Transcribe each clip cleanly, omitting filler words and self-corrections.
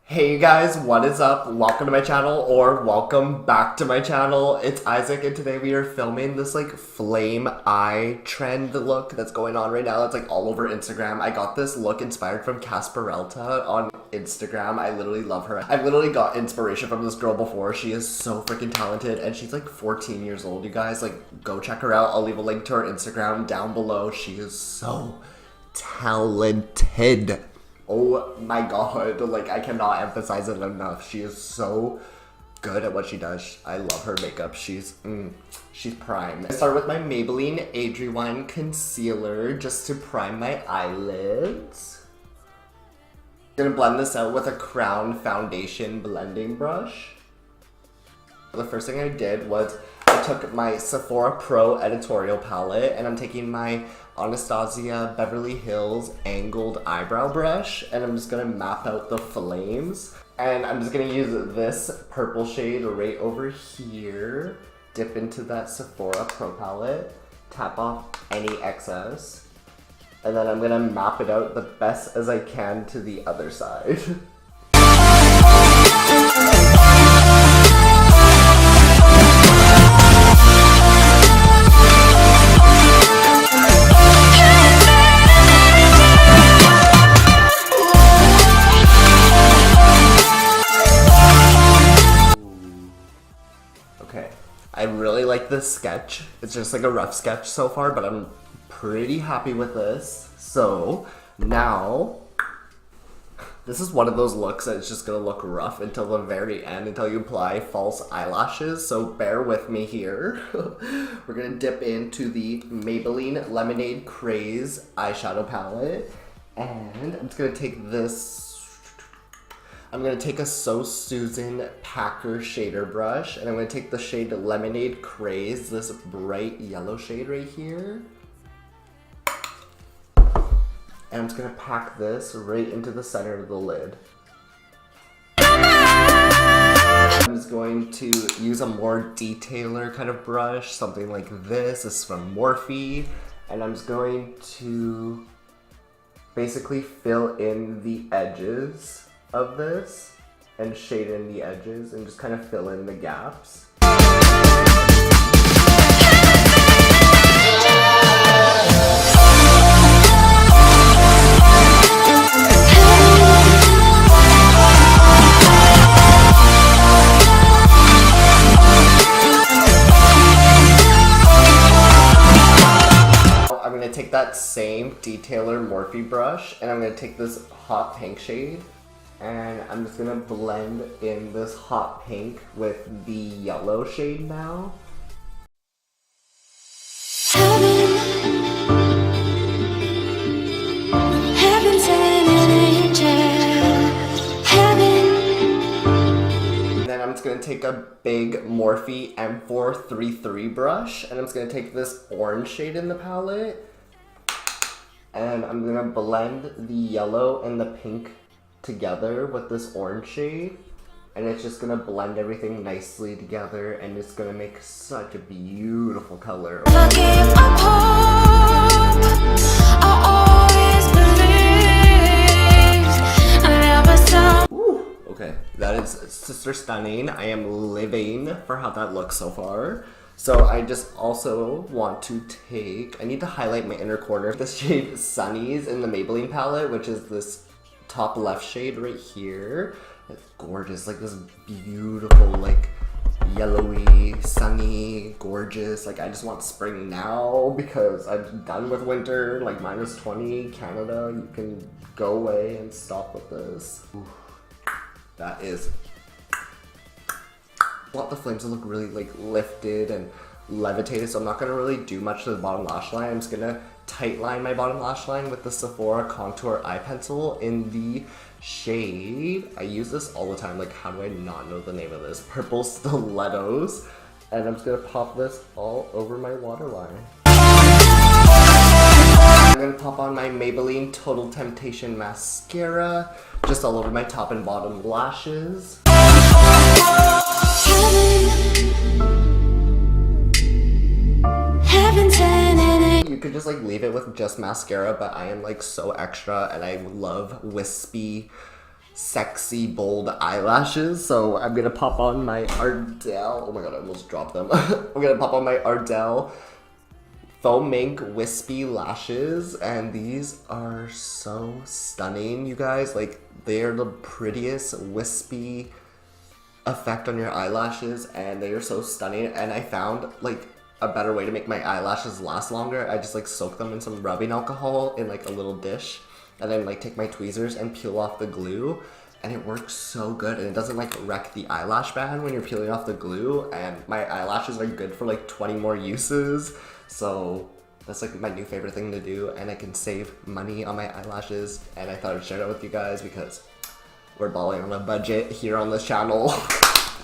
Hey you guys, what is up? Welcome to my channel, or welcome back to my channel. It's Isaac, and today we are filming this like flame eye trend look that's going on right now. It's like all over Instagram. I got this look inspired from Casperelta on Instagram. I literally love her. I've literally got inspiration from this girl before. She is so freaking talented, and she's like 14 years old, you guys. Like, go check her out. I'll leave a link to her Instagram down below. She is so talented. Oh my god, like I cannot emphasize it enough. She is so good at what she does. I love her makeup. She's prime. I start with my Maybelline Age Rewind Concealer just to prime my eyelids. I'm gonna blend this out with a Crown Foundation blending brush. The first thing I did was I took my Sephora Pro Editorial palette and I'm taking my Anastasia Beverly Hills angled eyebrow brush and I'm just gonna map out the flames. And I'm just gonna use this purple shade right over here, dip into that Sephora Pro palette, tap off any excess, and then I'm gonna map it out the best as I can to the other side. I really like this sketch. It's just like a rough sketch so far, but I'm pretty happy with this. So now, this is one of those looks that it's just gonna look rough until the very end, until you apply false eyelashes. So bear with me here. We're gonna dip into the Maybelline Lemonade Craze eyeshadow palette. And I'm just gonna take this. I'm going to take a So Susan Packer shader brush, and I'm going to take the shade Lemonade Craze, this bright yellow shade right here. And I'm just going to pack this right into the center of the lid. I'm just going to use a more detailer kind of brush, something like this. This is from Morphe. And I'm just going to basically fill in the edges of this and shade in the edges and just kind of fill in the gaps. I'm going to take that same detailer Morphe brush and I'm going to take this hot pink shade. And I'm just gonna blend in this hot pink with the yellow shade now. And then I'm just gonna take a big Morphe M433 brush and I'm just gonna take this orange shade in the palette. And I'm gonna blend the yellow and the pink together with this orange shade, and it's just gonna blend everything nicely together and it's gonna make such a beautiful color. Ooh, okay, that is Sister Stunning. I am living for how that looks so far. So I just also want to take, I need to highlight my inner corner. This shade Sunnies in the Maybelline palette, which is this top left shade right here. It's gorgeous, like this beautiful, like yellowy, sunny, gorgeous. Like I just want spring now because I'm done with winter. Like -20 Canada, you can go away and stop with this. Ooh, that is. I want the flames to look really like lifted and levitated, so I'm not gonna really do much to the bottom lash line. I'm just gonna tight line my bottom lash line with the Sephora Contour Eye Pencil in the shade. I use this all the time, like how do I not know the name of this? Purple Stilettos. And I'm just gonna pop this all over my waterline. I'm gonna pop on my Maybelline Total Temptation Mascara, just all over my top and bottom lashes. You could just like leave it with just mascara, but I am like so extra and I love wispy sexy, bold eyelashes. So I'm gonna pop on my Ardell. Oh my god, I almost dropped them. I'm gonna pop on my Ardell Faux Mink Wispy lashes, and these are so stunning, you guys. Like, they are the prettiest wispy effect on your eyelashes, and they are so stunning. And I found like a better way to make my eyelashes last longer. I just like soak them in some rubbing alcohol in like a little dish, and then like take my tweezers and peel off the glue, and it works so good, and it doesn't like wreck the eyelash band when you're peeling off the glue. And my eyelashes are good for like 20 more uses, so that's like my new favorite thing to do, and I can save money on my eyelashes. And I thought I'd share that with you guys because we're balling on a budget here on this channel.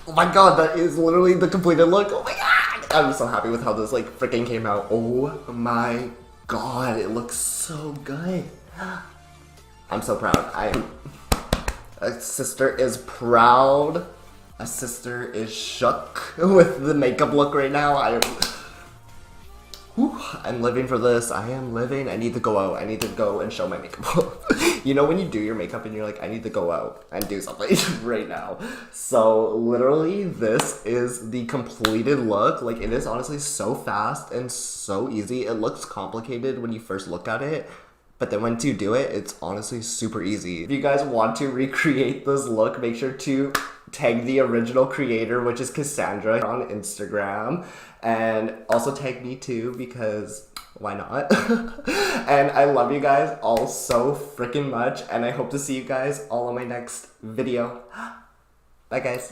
Oh my god, that is literally the completed look. Oh my god! I'm so happy with how this like freaking came out. Oh my god, it looks so good. I'm so proud. A sister is proud. A sister is shook with the makeup look right now. I'm living for this. I am living. I need to go out. I need to go and show my makeup. You know when you do your makeup and you're like, I need to go out and do something right now. So literally this is the completed look. Like, it is honestly so fast and so easy. It looks complicated when you first look at it, but then once you do it, it's honestly super easy. If you guys want to recreate this look, make sure to tag the original creator, which is Cassandra, on Instagram, and also tag me too, because why not? And I love you guys all so freaking much, and I hope to see you guys all in my next video. Bye guys.